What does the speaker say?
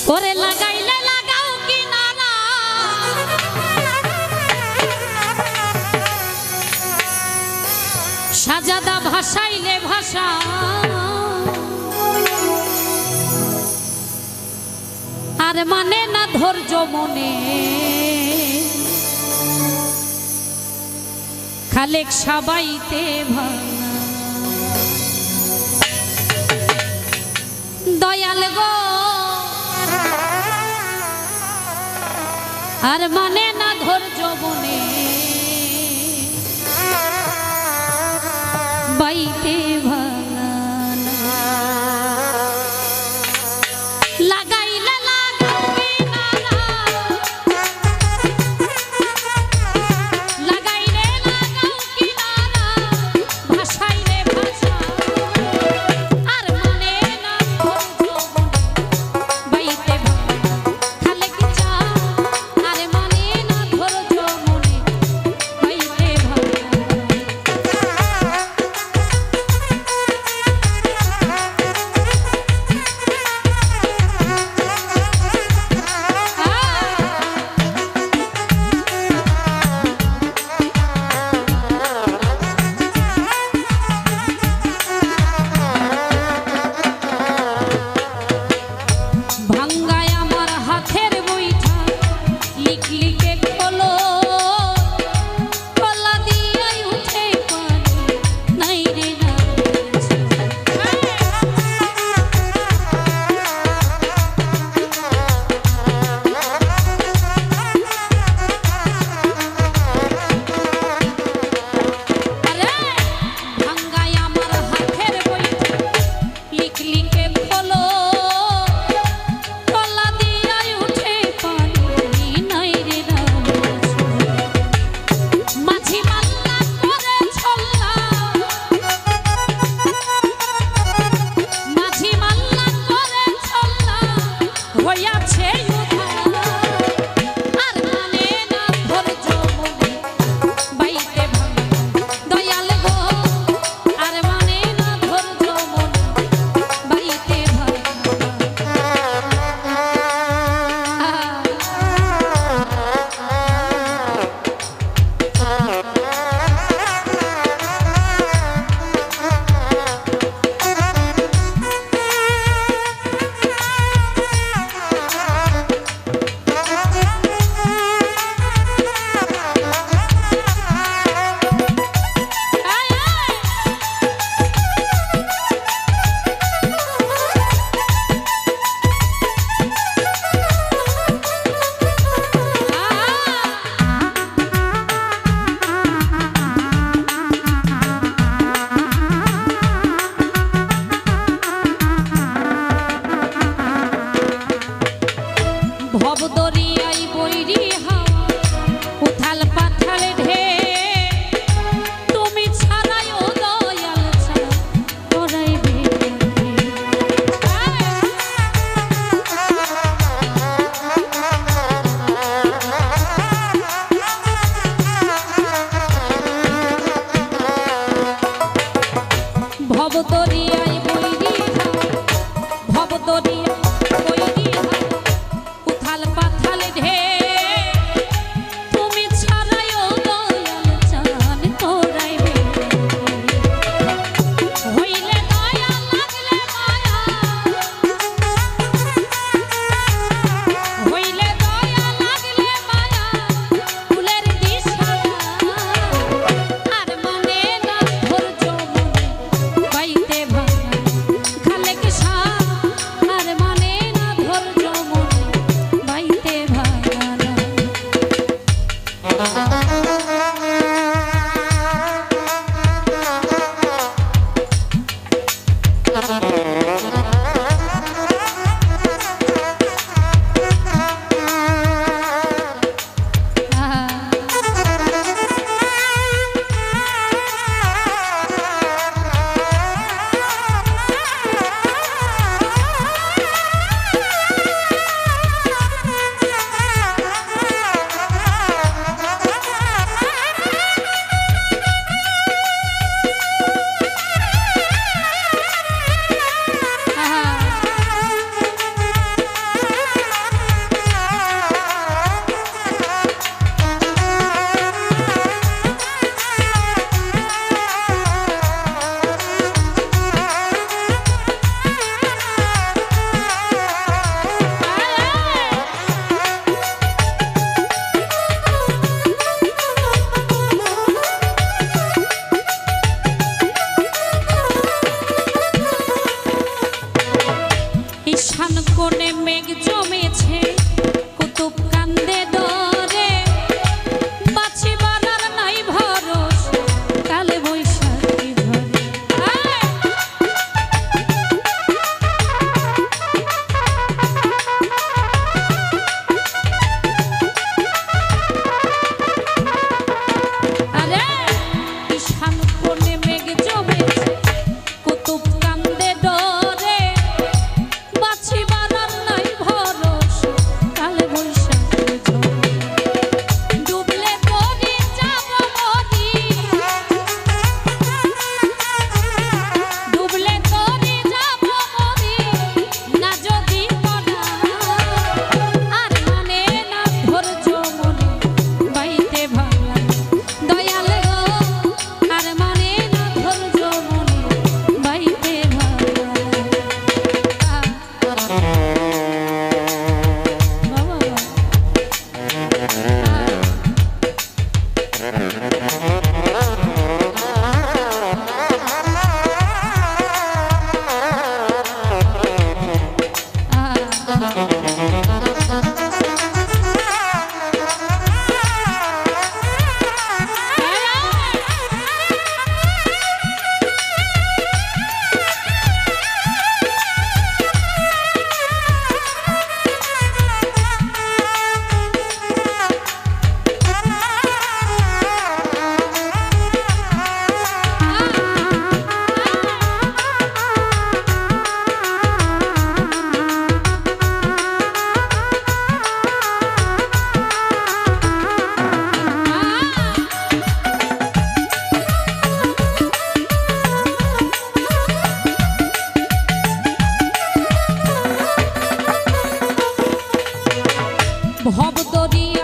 ওরে লাগাইলে লাগাও কিনারা সাজাদা ভাসাইলে ভাষা আর মানে না ধৈর্য মনে খালেক সবাইতে ভাঙা দয়াল গো আর মানে না ধৈর্য মনে বাইতে ভাঙা লাগাইলে লাগাও কিনারা লাগাইলে লাগাও কিনারা ভাসাইলে ভাষা আর মানে না ধৈর্য মনে বাইতে ভাঙা খালেক চা আর মানে না ধৈর্য মনে বাইতে ভাঙা মেঘ জমেছে কুতুব কান্দে ডরে বাছি বানার নাই ভরস কালে বৈশাখী ঝরে আরে ঈশান কোণে মেঘ জমেছে কুতুব কান্দে ডরে বাছি বানার নাই ভরস কালে বৈশাখী ঝরে ডুবলে তরি যাব মরি ডুবলে তরি যাব মরি না যদি মনা আর মানে না ধৈর্য মনে বাইতে ভাঙা দয়াল গো আর মানে না ধৈর্য মনে বাইতে ভাঙা ভবদরি